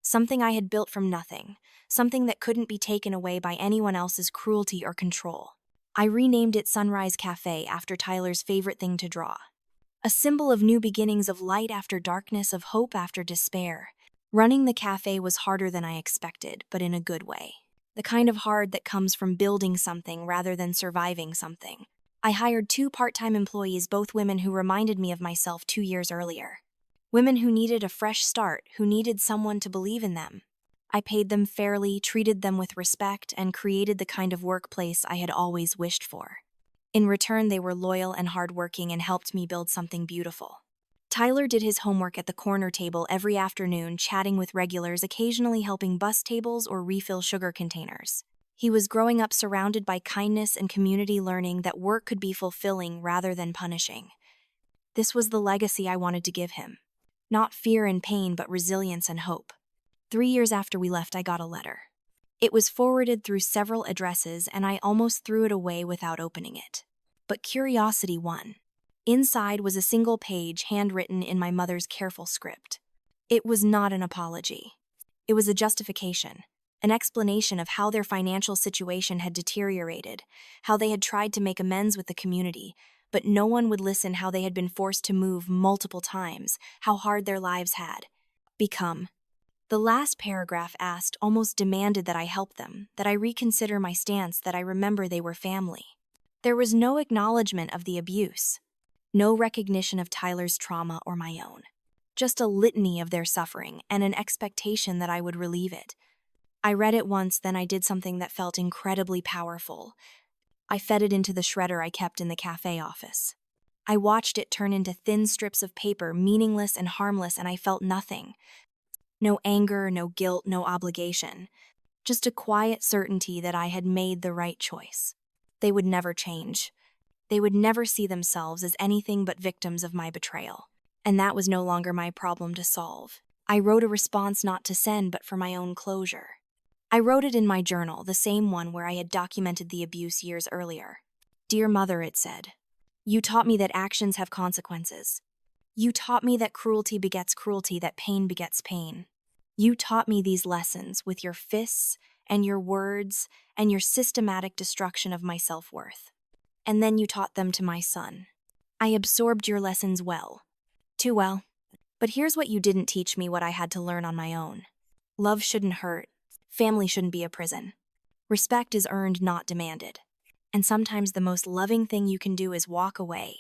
Something I had built from nothing. Something that couldn't be taken away by anyone else's cruelty or control. I renamed it Sunrise Cafe after Tyler's favorite thing to draw. A symbol of new beginnings, of light after darkness, of hope after despair. Running the cafe was harder than I expected, but in a good way. The kind of hard that comes from building something rather than surviving something. I hired 2 part-time employees, both women who reminded me of myself 2 years earlier. Women who needed a fresh start, who needed someone to believe in them. I paid them fairly, treated them with respect, and created the kind of workplace I had always wished for. In return, they were loyal and hardworking and helped me build something beautiful. Tyler did his homework at the corner table every afternoon, chatting with regulars, occasionally helping bus tables or refill sugar containers. He was growing up surrounded by kindness and community, learning that work could be fulfilling rather than punishing. This was the legacy I wanted to give him. Not fear and pain, but resilience and hope. 3 years after we left, I got a letter. It was forwarded through several addresses, and I almost threw it away without opening it. But curiosity won. Inside was a single page, handwritten in my mother's careful script. It was not an apology. It was a justification, an explanation of how their financial situation had deteriorated, how they had tried to make amends with the community, but no one would listen, how they had been forced to move multiple times, how hard their lives had become. The last paragraph asked, almost demanded, that I help them, that I reconsider my stance, that I remember they were family. There was no acknowledgement of the abuse. No recognition of Tyler's trauma or my own. Just a litany of their suffering and an expectation that I would relieve it. I read it once, then I did something that felt incredibly powerful. I fed it into the shredder I kept in the cafe office. I watched it turn into thin strips of paper, meaningless and harmless, and I felt nothing. No anger, no guilt, no obligation. Just a quiet certainty that I had made the right choice. They would never change. They would never see themselves as anything but victims of my betrayal. And that was no longer my problem to solve. I wrote a response not to send, but for my own closure. I wrote it in my journal, the same one where I had documented the abuse years earlier. Dear Mother, it said, you taught me that actions have consequences. You taught me that cruelty begets cruelty, that pain begets pain. You taught me these lessons with your fists and your words and your systematic destruction of my self-worth. And then you taught them to my son. I absorbed your lessons well. Too well. But here's what you didn't teach me, what I had to learn on my own. Love shouldn't hurt. Family shouldn't be a prison. Respect is earned, not demanded. And sometimes the most loving thing you can do is walk away.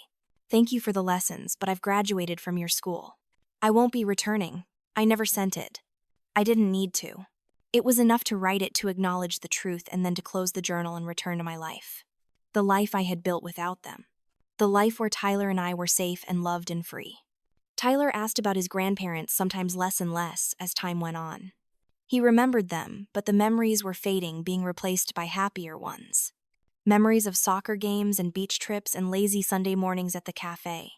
Thank you for the lessons, but I've graduated from your school. I won't be returning. I never sent it. I didn't need to. It was enough to write it, to acknowledge the truth, and then to close the journal and return to my life. The life I had built without them. The life where Tyler and I were safe and loved and free. Tyler asked about his grandparents, sometimes less and less, as time went on. He remembered them, but the memories were fading, being replaced by happier ones. Memories of soccer games and beach trips and lazy Sunday mornings at the cafe.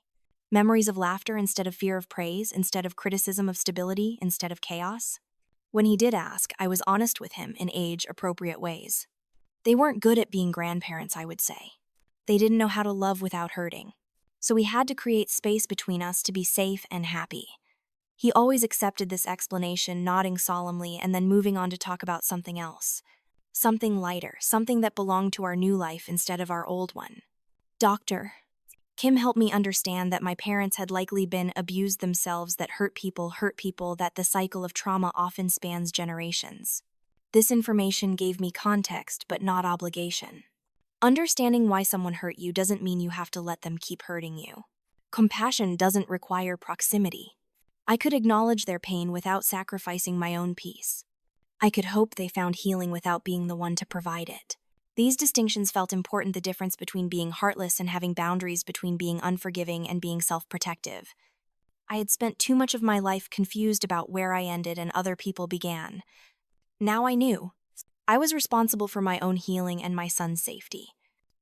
Memories of laughter instead of fear, of praise instead of criticism, of stability instead of chaos. When he did ask, I was honest with him in age-appropriate ways. They weren't good at being grandparents, I would say. They didn't know how to love without hurting. So we had to create space between us to be safe and happy. He always accepted this explanation, nodding solemnly and then moving on to talk about something else. Something lighter, something that belonged to our new life instead of our old one. Doctor, Kim helped me understand that my parents had likely been abused themselves, that hurt people, that the cycle of trauma often spans generations. This information gave me context, but not obligation. Understanding why someone hurt you doesn't mean you have to let them keep hurting you. Compassion doesn't require proximity. I could acknowledge their pain without sacrificing my own peace. I could hope they found healing without being the one to provide it. These distinctions felt important, the difference between being heartless and having boundaries, between being unforgiving and being self-protective. I had spent too much of my life confused about where I ended and other people began. Now I knew. I was responsible for my own healing and my son's safety.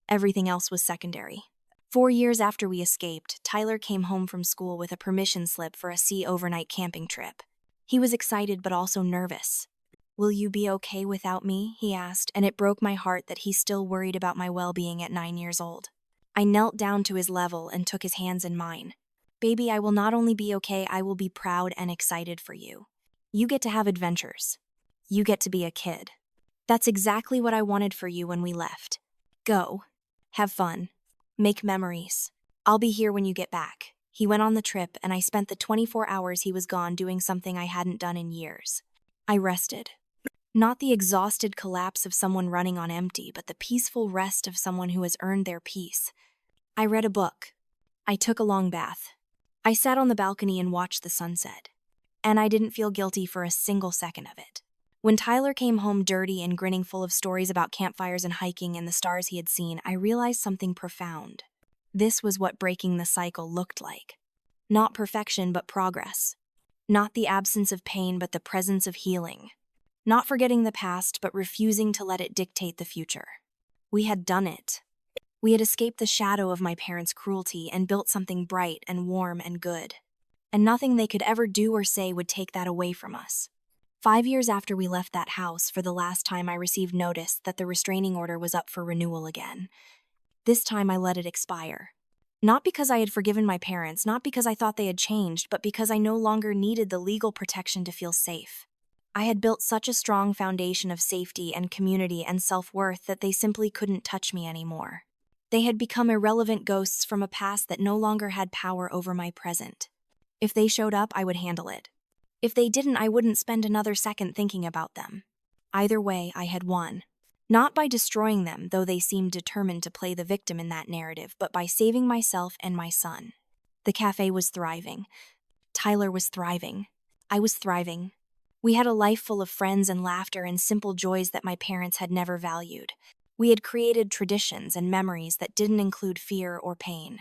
Everything else was secondary. 4 years after we escaped, Tyler came home from school with a permission slip for a sea overnight camping trip. He was excited but also nervous. "Will you be okay without me?" he asked, and it broke my heart that he still worried about my well-being at 9 years old. I knelt down to his level and took his hands in mine. "Baby, I will not only be okay, I will be proud and excited for you. You get to have adventures. You get to be a kid. That's exactly what I wanted for you when we left. Go. Have fun. Make memories. I'll be here when you get back." He went on the trip, and I spent the 24 hours he was gone doing something I hadn't done in years. I rested. Not the exhausted collapse of someone running on empty, but the peaceful rest of someone who has earned their peace. I read a book. I took a long bath. I sat on the balcony and watched the sunset. And I didn't feel guilty for a single second of it. When Tyler came home dirty and grinning, full of stories about campfires and hiking and the stars he had seen, I realized something profound. This was what breaking the cycle looked like. Not perfection, but progress. Not the absence of pain, but the presence of healing. Not forgetting the past, but refusing to let it dictate the future. We had done it. We had escaped the shadow of my parents' cruelty and built something bright and warm and good. And nothing they could ever do or say would take that away from us. 5 years after we left that house, for the last time, I received notice that the restraining order was up for renewal again. This time I let it expire. Not because I had forgiven my parents, not because I thought they had changed, but because I no longer needed the legal protection to feel safe. I had built such a strong foundation of safety and community and self-worth that they simply couldn't touch me anymore. They had become irrelevant ghosts from a past that no longer had power over my present. If they showed up, I would handle it. If they didn't, I wouldn't spend another second thinking about them. Either way, I had won. Not by destroying them, though they seemed determined to play the victim in that narrative, but by saving myself and my son. The cafe was thriving. Tyler was thriving. I was thriving. We had a life full of friends and laughter and simple joys that my parents had never valued. We had created traditions and memories that didn't include fear or pain.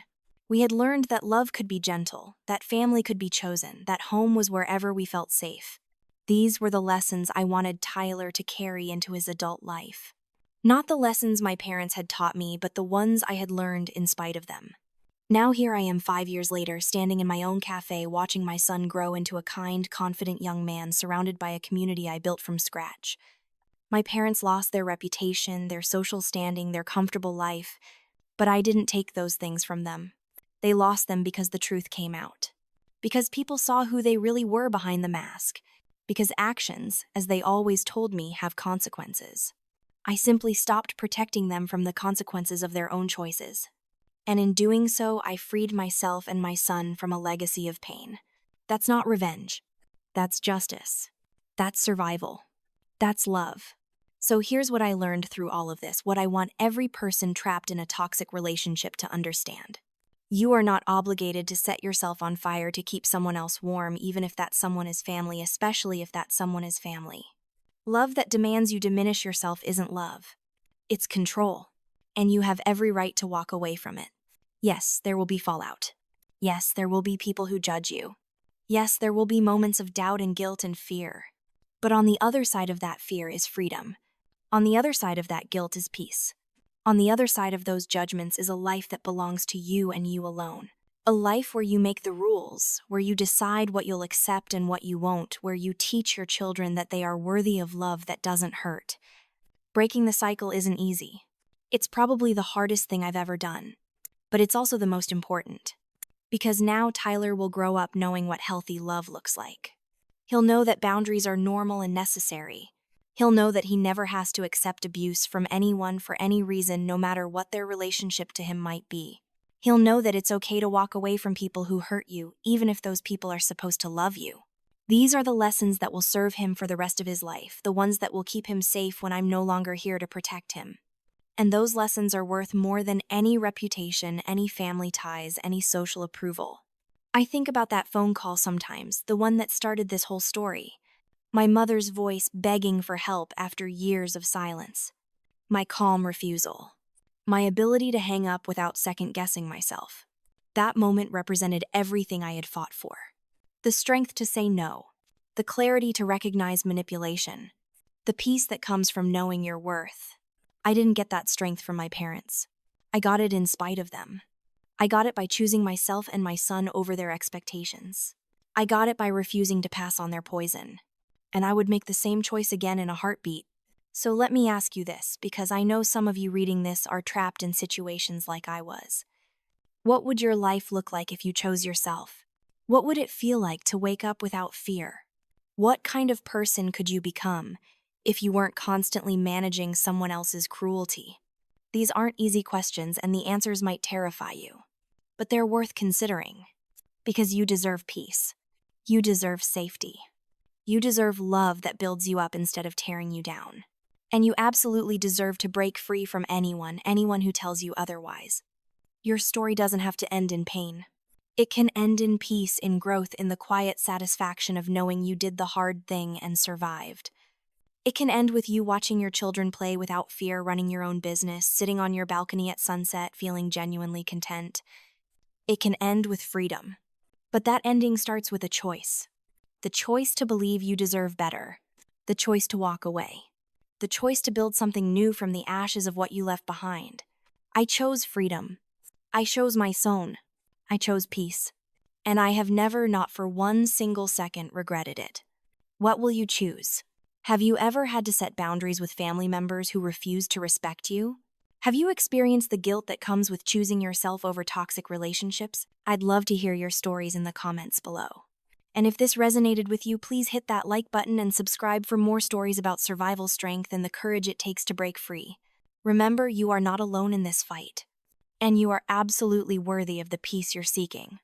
We had learned that love could be gentle, that family could be chosen, that home was wherever we felt safe. These were the lessons I wanted Tyler to carry into his adult life. Not the lessons my parents had taught me, but the ones I had learned in spite of them. Now here I am 5 years later, standing in my own cafe, watching my son grow into a kind, confident young man surrounded by a community I built from scratch. My parents lost their reputation, their social standing, their comfortable life, but I didn't take those things from them. They lost them because the truth came out. Because people saw who they really were behind the mask. Because actions, as they always told me, have consequences. I simply stopped protecting them from the consequences of their own choices. And in doing so, I freed myself and my son from a legacy of pain. That's not revenge. That's justice. That's survival. That's love. So here's what I learned through all of this, what I want every person trapped in a toxic relationship to understand. You are not obligated to set yourself on fire to keep someone else warm, even if that someone is family, especially if that someone is family. Love that demands you diminish yourself isn't love. It's control. And you have every right to walk away from it. Yes, there will be fallout. Yes, there will be people who judge you. Yes, there will be moments of doubt and guilt and fear. But on the other side of that fear is freedom. On the other side of that guilt is peace. On the other side of those judgments is a life that belongs to you and you alone. A life where you make the rules, where you decide what you'll accept and what you won't, where you teach your children that they are worthy of love that doesn't hurt. Breaking the cycle isn't easy. It's probably the hardest thing I've ever done. But it's also the most important. Because now Tyler will grow up knowing what healthy love looks like. He'll know that boundaries are normal and necessary. He'll know that he never has to accept abuse from anyone for any reason, no matter what their relationship to him might be. He'll know that it's okay to walk away from people who hurt you, even if those people are supposed to love you. These are the lessons that will serve him for the rest of his life, the ones that will keep him safe when I'm no longer here to protect him. And those lessons are worth more than any reputation, any family ties, any social approval. I think about that phone call sometimes, the one that started this whole story. My mother's voice begging for help after years of silence. My calm refusal. My ability to hang up without second-guessing myself. That moment represented everything I had fought for. The strength to say no. The clarity to recognize manipulation. The peace that comes from knowing your worth. I didn't get that strength from my parents. I got it in spite of them. I got it by choosing myself and my son over their expectations. I got it by refusing to pass on their poison. And I would make the same choice again in a heartbeat. So let me ask you this, because I know some of you reading this are trapped in situations like I was. What would your life look like if you chose yourself? What would it feel like to wake up without fear? What kind of person could you become if you weren't constantly managing someone else's cruelty? These aren't easy questions, and the answers might terrify you. But they're worth considering. Because you deserve peace. You deserve safety. You deserve love that builds you up instead of tearing you down. And you absolutely deserve to break free from anyone who tells you otherwise. Your story doesn't have to end in pain. It can end in peace, in growth, in the quiet satisfaction of knowing you did the hard thing and survived. It can end with you watching your children play without fear, running your own business, sitting on your balcony at sunset, feeling genuinely content. It can end with freedom. But that ending starts with a choice. The choice to believe you deserve better. The choice to walk away. The choice to build something new from the ashes of what you left behind. I chose freedom. I chose my son. I chose peace. And I have never, not for one single second, regretted it. What will you choose? Have you ever had to set boundaries with family members who refuse to respect you? Have you experienced the guilt that comes with choosing yourself over toxic relationships? I'd love to hear your stories in the comments below. And if this resonated with you, please hit that like button and subscribe for more stories about survival strength and the courage it takes to break free. Remember, you are not alone in this fight. And you are absolutely worthy of the peace you're seeking.